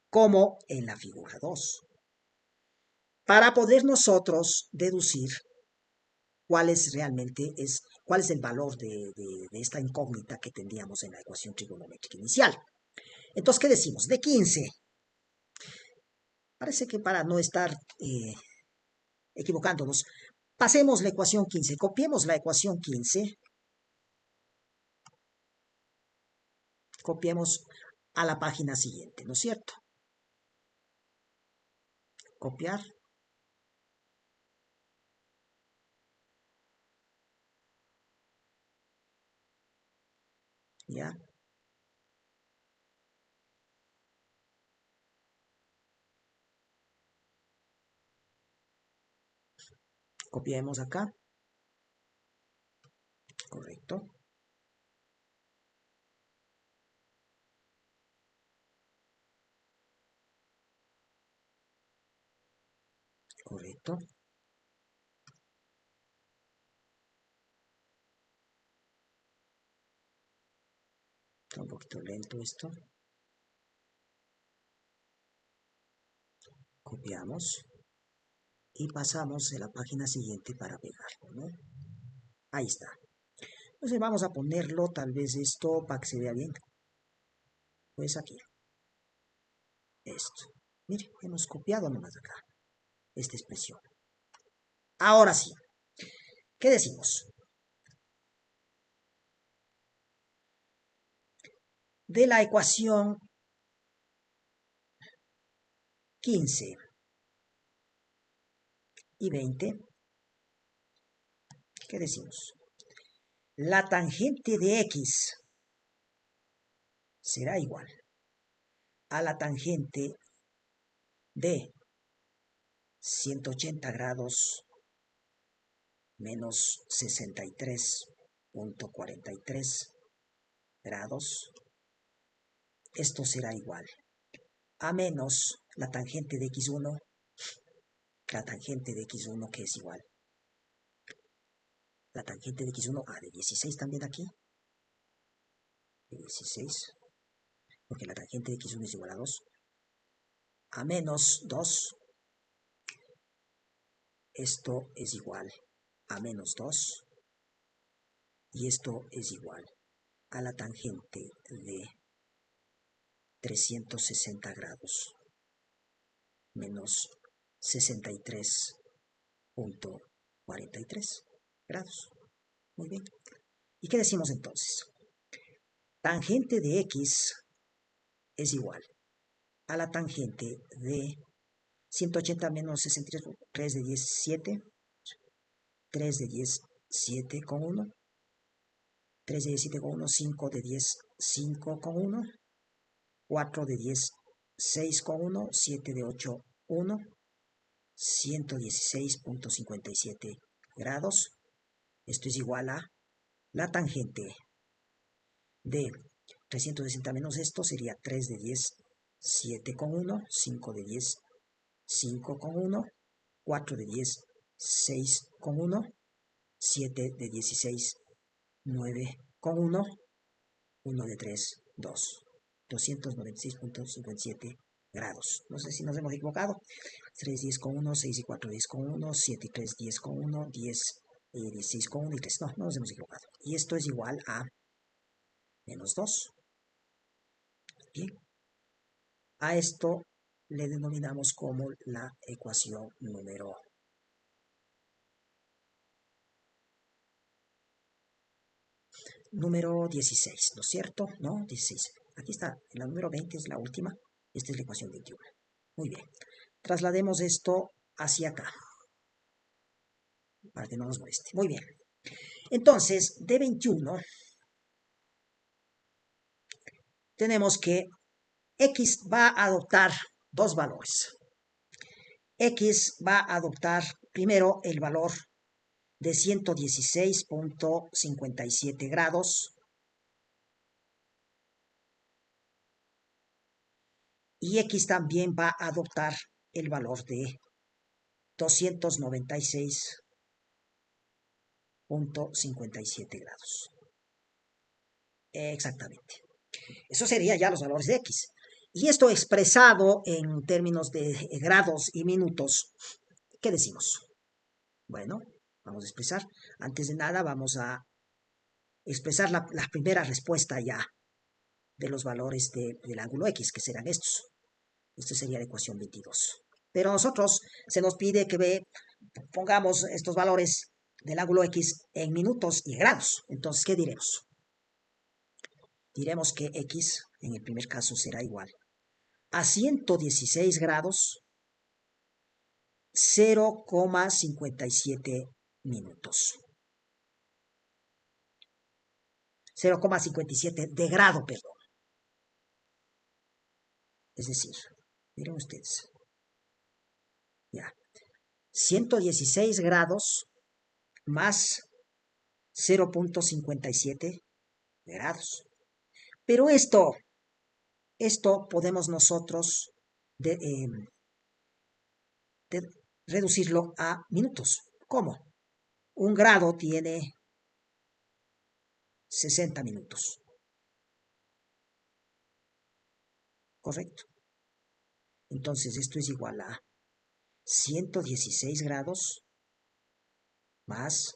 como en la figura 2. Para poder nosotros deducir cuál es el valor de esta incógnita que tendríamos en la ecuación trigonométrica inicial. Entonces, ¿qué decimos? De 15. Parece que para no estar equivocándonos, pasemos la ecuación 15, copiemos la ecuación 15, copiemos a la página siguiente, ¿no es cierto? Copiar. ¿Ya? Copiemos acá. Correcto. Correcto. Está un poquito lento esto. Copiamos. Y pasamos a la página siguiente para pegarlo, ¿no? Ahí está. Entonces vamos a ponerlo, tal vez esto, para que se vea bien. Pues aquí. Esto. Mire, hemos copiado nomás acá esta expresión. Ahora sí, ¿qué decimos? De la ecuación 15 y 20, ¿qué decimos? La tangente de x será igual a la tangente de 180 grados menos 63.43 grados. Esto será igual a menos la tangente de x1, la tangente de x1 que es igual. La tangente de x1, de 16 también aquí. De 16, porque la tangente de x1 es igual a 2. A menos 2. Esto es igual a menos 2. Y esto es igual a la tangente de 360 grados menos 63.43 grados. Muy bien. ¿Y qué decimos entonces? Tangente de x es igual a la tangente de 180 menos 63, 3 de 10, 7. 3 de 10, 7 con 1. 3 de 10, 7 con 1. 5 de 10, 5 con 1. 4 de 10, 6 con 1. 7 de 8, 1. 116.57 grados. Esto es igual a la tangente de 360 menos esto sería 3 de 10, 7 con 1. 5 de 10, 5 con 1. 4 de 10, 6 con 1. 7 de 16, 9 con 1. 1 de 3, 2. 296.57 grados. No sé si nos hemos equivocado. 3, 10 con 1, 6 y 4, 10 con 1, 7 y 3, 10 con 1, 10 y 16 con 1 y 3. No, no nos hemos equivocado. Y esto es igual a menos 2. Bien. A esto le denominamos como la ecuación número 16, ¿no es cierto? No, 16. Aquí está, la número 20 es la última. Esta es la ecuación 21. Muy bien. Traslademos esto hacia acá, para que no nos moleste. Muy bien. Entonces, de 21, tenemos que x va a adoptar dos valores. X va a adoptar primero el valor de 116.57 grados y X también va a adoptar el valor de 296.57 grados. Exactamente. Eso sería ya los valores de X. Y esto expresado en términos de grados y minutos, ¿qué decimos? Bueno, vamos a expresar. Antes de nada vamos a expresar la primera respuesta ya de los valores del ángulo X, que serán estos. Esta sería la ecuación 22. Pero a nosotros se nos pide que pongamos estos valores del ángulo X en minutos y grados. Entonces, ¿qué diremos? Diremos que X, en el primer caso, será igual a 116 grados 0,57 minutos. 0,57 de grado, perdón. Es decir, miren ustedes. Ya. 116 grados más 0,57 grados. Pero esto podemos nosotros reducirlo a minutos. ¿Cómo? Un grado tiene 60 minutos. ¿Correcto? Entonces esto es igual a 116 grados más,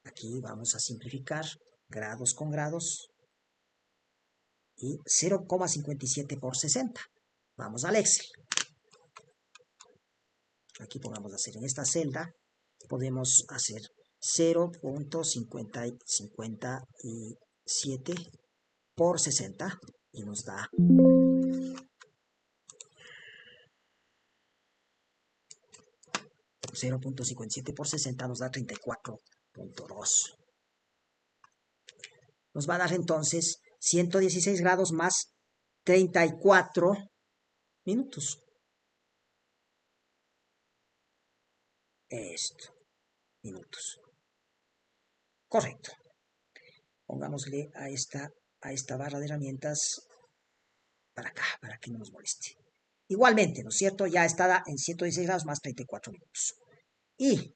aquí vamos a simplificar, grados con grados, y 0,57 por 60. Vamos al Excel. aquí podemos hacer en esta celda, podemos hacer 0.57 por 60 y nos da 0.57 por 60 nos da 34.2. Nos va a dar entonces 116 grados más 34 minutos. Esto, minutos. Correcto. Pongámosle a esta barra de herramientas para acá, para que no nos moleste. Igualmente, ¿no es cierto? Ya está en 116 grados más 34 minutos. Y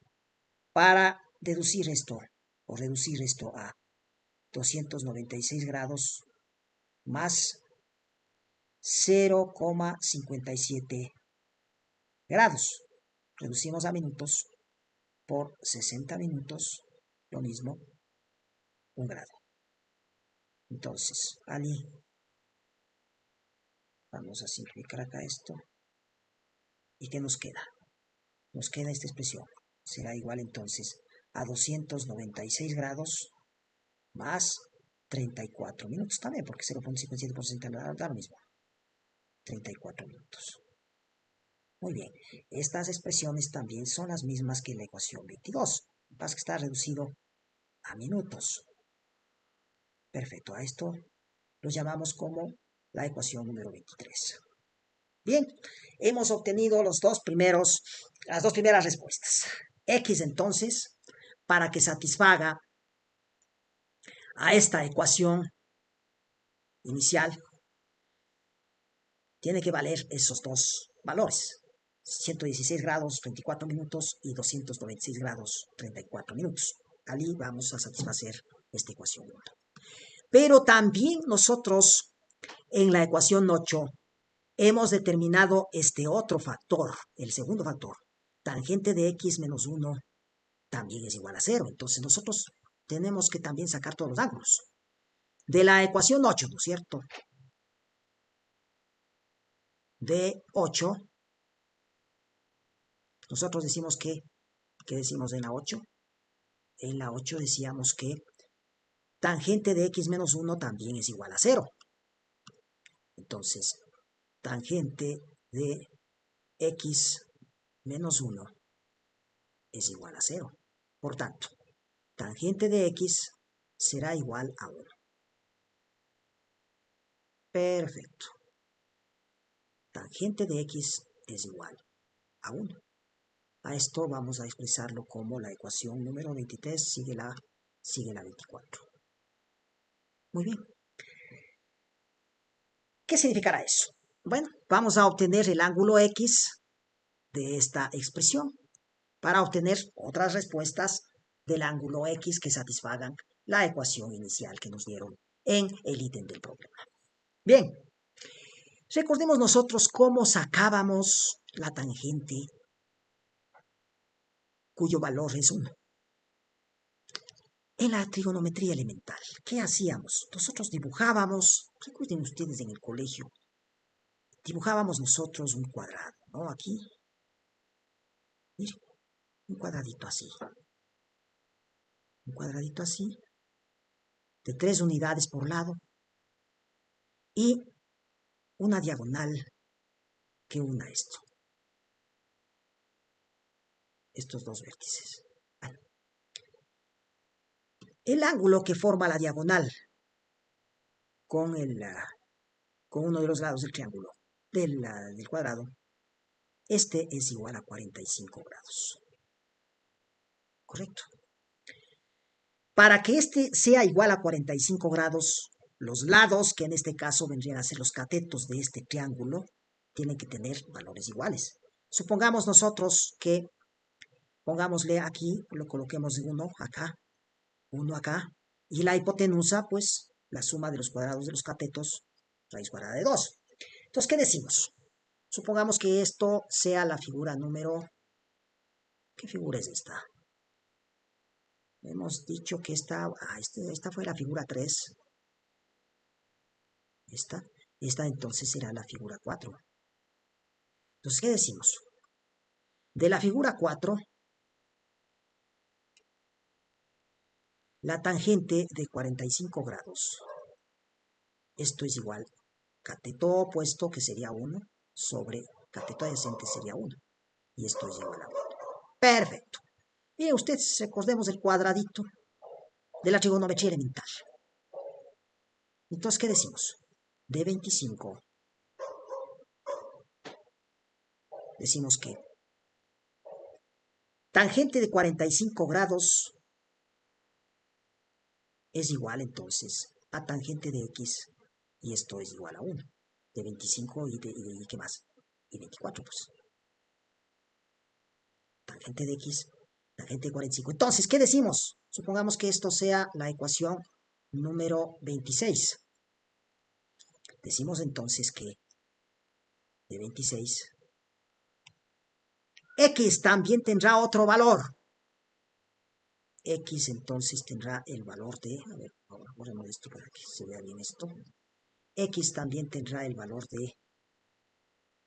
para deducir esto, o reducir esto a 296 grados más 0,57 grados. Reducimos a minutos por 60 minutos, lo mismo, 1 grado. Entonces, Ali, vamos a simplificar acá esto. ¿Y qué nos queda? Nos queda esta expresión. Será igual entonces a 296 grados más 34 minutos también, porque 0.57 por 60 da lo mismo. 34 minutos. Muy bien, estas expresiones también son las mismas que la ecuación 22. Lo que pasa es que está reducido a minutos. Perfecto, a esto lo llamamos como la ecuación número 23. Bien, hemos obtenido las dos primeras respuestas. X entonces, para que satisfaga a esta ecuación inicial, tiene que valer esos dos valores. 116 grados, 34 minutos y 296 grados, 34 minutos. Allí vamos a satisfacer esta ecuación 1. Pero también nosotros en la ecuación 8 hemos determinado este otro factor, el segundo factor. Tangente de x menos 1 también es igual a 0. Entonces nosotros tenemos que también sacar todos los ángulos. De la ecuación 8, ¿no es cierto? De 8, nosotros decimos que, ¿qué decimos en la 8? En la 8 decíamos que tangente de x menos 1 también es igual a 0. Entonces, tangente de x menos 1 es igual a 0. Por tanto, tangente de x será igual a 1. Perfecto. Tangente de x es igual a 1. A esto vamos a expresarlo como la ecuación número 23 sigue la 24. Muy bien. ¿Qué significará eso? Bueno, vamos a obtener el ángulo x de esta expresión para obtener otras respuestas del ángulo x que satisfagan la ecuación inicial que nos dieron en el ítem del problema. Bien, recordemos nosotros cómo sacábamos la tangente cuyo valor es 1. En la trigonometría elemental, ¿qué hacíamos? Nosotros dibujábamos, recuerden ustedes en el colegio, dibujábamos nosotros un cuadrado, ¿no? Aquí, miren, un cuadradito así, de 3 unidades por lado, y una diagonal que una esto. Estos dos vértices. Bueno, el ángulo que forma la diagonal con uno de los lados del triángulo, del cuadrado, este es igual a 45 grados. ¿Correcto? Para que este sea igual a 45 grados, los lados, que en este caso vendrían a ser los catetos de este triángulo, tienen que tener valores iguales. Supongamos nosotros que, pongámosle aquí, lo coloquemos 1 acá, 1 acá, y la hipotenusa, pues, la suma de los cuadrados de los catetos, raíz cuadrada de 2. Entonces, ¿qué decimos? Supongamos que esto sea la figura número... ¿Qué figura es esta? Hemos dicho que esta fue la figura 3. Esta entonces será la figura 4. Entonces, ¿qué decimos? De la figura 4, la tangente de 45 grados. Esto es igual cateto opuesto, que sería 1, sobre cateto adyacente sería 1. Y esto es igual a 1. Perfecto. Bien, ustedes recordemos el cuadradito de la trigonometría elemental. Entonces, ¿qué decimos? De 25. Decimos que tangente de 45 grados es igual entonces a tangente de x, y esto es igual a 1. De 25 y ¿qué más? Y 24, pues. Tangente de x, tangente de 45. Entonces, ¿qué decimos? Supongamos que esto sea la ecuación número 26. Decimos entonces que de 26, x también tendrá otro valor. X entonces tendrá el valor de, a ver, ahora borremos esto para que se vea bien esto. X también tendrá el valor de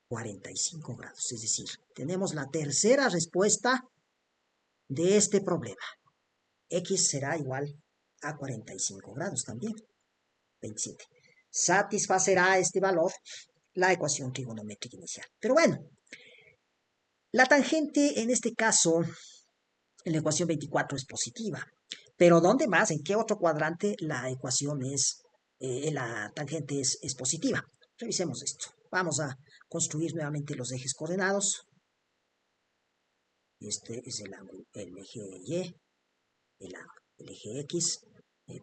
45 grados. Es decir, tenemos la tercera respuesta de este problema. X será igual a 45 grados también. 27. Satisfacerá este valor la ecuación trigonométrica inicial. Pero bueno, la tangente en este caso, en la ecuación 24 es positiva. Pero ¿dónde más? ¿En qué otro cuadrante la ecuación la tangente es positiva? Revisemos esto. Vamos a construir nuevamente los ejes coordenados. Este es el eje Y, el eje X.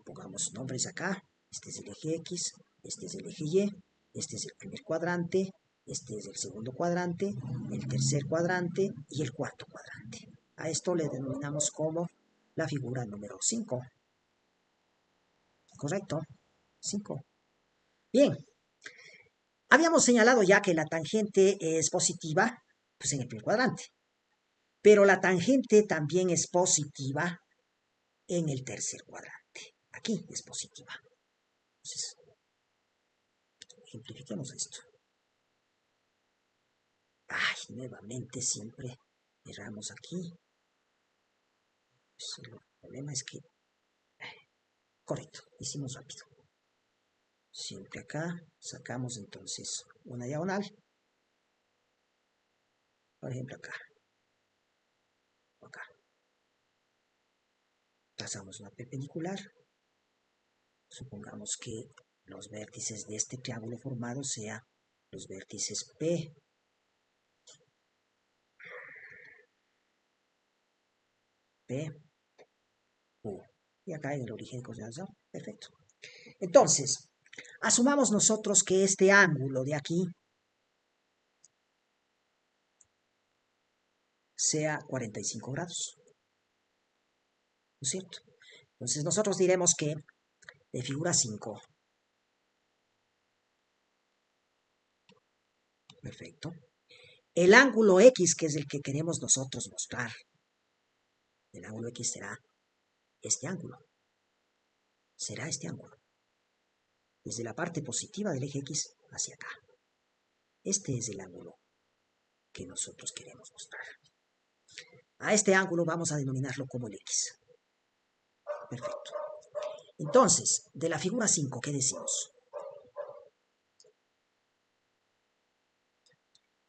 Pongamos nombres acá. Este es el eje X, este es el eje Y, este es el primer cuadrante, este es el segundo cuadrante, el tercer cuadrante y el cuarto cuadrante. A esto le denominamos como la figura número 5. ¿Correcto? 5. Bien. Habíamos señalado ya que la tangente es positiva, pues en el primer cuadrante. Pero la tangente también es positiva en el tercer cuadrante. Aquí es positiva. Entonces, ejemplifiquemos esto. Ay, nuevamente siempre erramos aquí. Pues el problema es que... Correcto, hicimos rápido. Siempre acá sacamos entonces una diagonal. Por ejemplo acá. Acá. Trazamos una perpendicular. Supongamos que los vértices de este triángulo formado sean los vértices P, U. Y acá en el origen de coordenadas. Perfecto. Entonces, asumamos nosotros que este ángulo de aquí sea 45 grados. ¿No es cierto? Entonces nosotros diremos que de figura 5. Perfecto. El ángulo X, que es el que queremos nosotros mostrar, el ángulo X será este ángulo. Será este ángulo. Desde la parte positiva del eje X hacia acá. Este es el ángulo que nosotros queremos mostrar. A este ángulo vamos a denominarlo como el X. Perfecto. Entonces, de la figura 5, ¿qué decimos?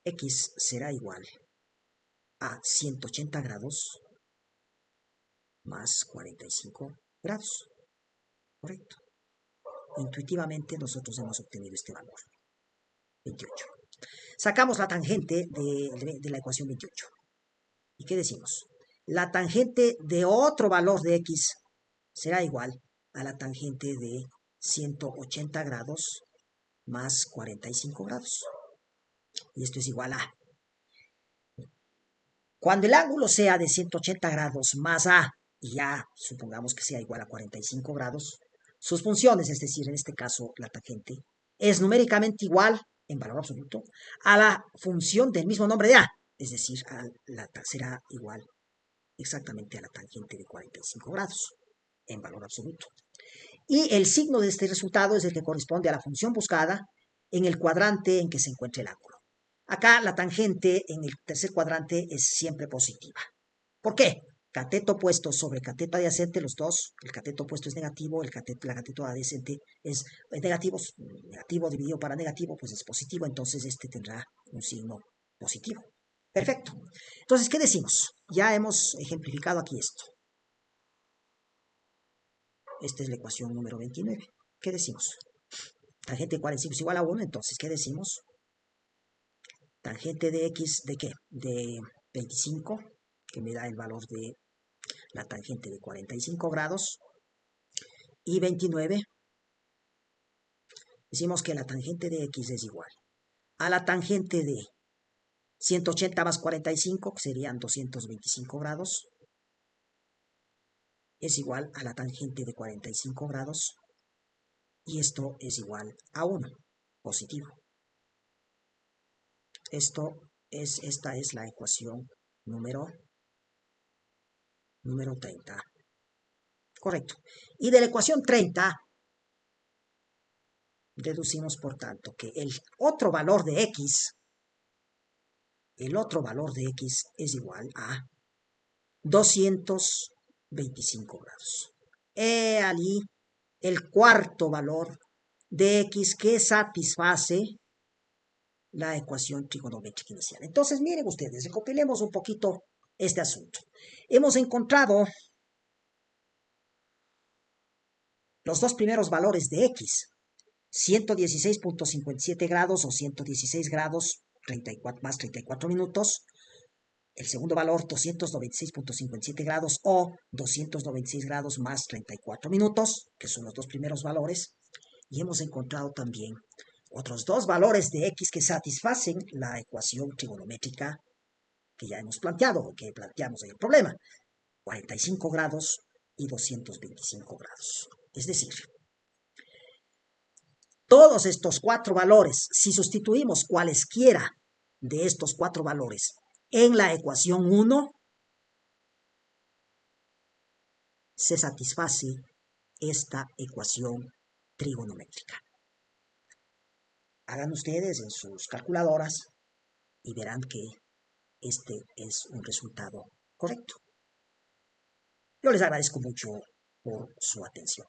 X será igual a 180 grados más 45 grados. Correcto. Intuitivamente nosotros hemos obtenido este valor. 28. Sacamos la tangente de la ecuación 28. ¿Y qué decimos? La tangente de otro valor de X será igual a la tangente de 180 grados más 45 grados. Y esto es igual a... Cuando el ángulo sea de 180 grados más A, y A supongamos que sea igual a 45 grados, sus funciones, es decir, en este caso la tangente, es numéricamente igual, en valor absoluto, a la función del mismo nombre de A. Es decir, será igual exactamente a la tangente de 45 grados, en valor absoluto. Y el signo de este resultado es el que corresponde a la función buscada en el cuadrante en que se encuentra el ángulo. Acá la tangente en el tercer cuadrante es siempre positiva. ¿Por qué? Cateto opuesto sobre cateto adyacente, los dos, el cateto opuesto es negativo, la cateto adyacente es negativo, negativo dividido para negativo, pues es positivo, entonces este tendrá un signo positivo. Perfecto. Entonces, ¿qué decimos? Ya hemos ejemplificado aquí esto. Esta es la ecuación número 29. ¿Qué decimos? Tangente de 45 es igual a 1, entonces, ¿qué decimos? Tangente de x, ¿de qué? De 25, que me da el valor de la tangente de 45 grados, y 29, decimos que la tangente de x es igual a la tangente de 180 más 45, que serían 225 grados, es igual a la tangente de 45 grados, y esto es igual a 1, positivo. Esta es la ecuación número 30. Correcto. Y de la ecuación 30, deducimos, por tanto, que el otro valor de x es igual a 225 grados. He allí el cuarto valor de x que satisface la ecuación trigonométrica inicial. Entonces, miren ustedes, recopilemos un poquito este asunto. Hemos encontrado los dos primeros valores de x, 116.57 grados o 116 grados 34 más 34 minutos. El segundo valor, 296.57 grados o 296 grados más 34 minutos, que son los dos primeros valores. Y hemos encontrado también otros dos valores de x que satisfacen la ecuación trigonométrica que ya hemos planteado, que planteamos en el problema, 45 grados y 225 grados. Es decir, todos estos cuatro valores, si sustituimos cualesquiera de estos cuatro valores en la ecuación 1, se satisface esta ecuación trigonométrica. Hagan ustedes en sus calculadoras y verán que este es un resultado correcto. Yo les agradezco mucho por su atención.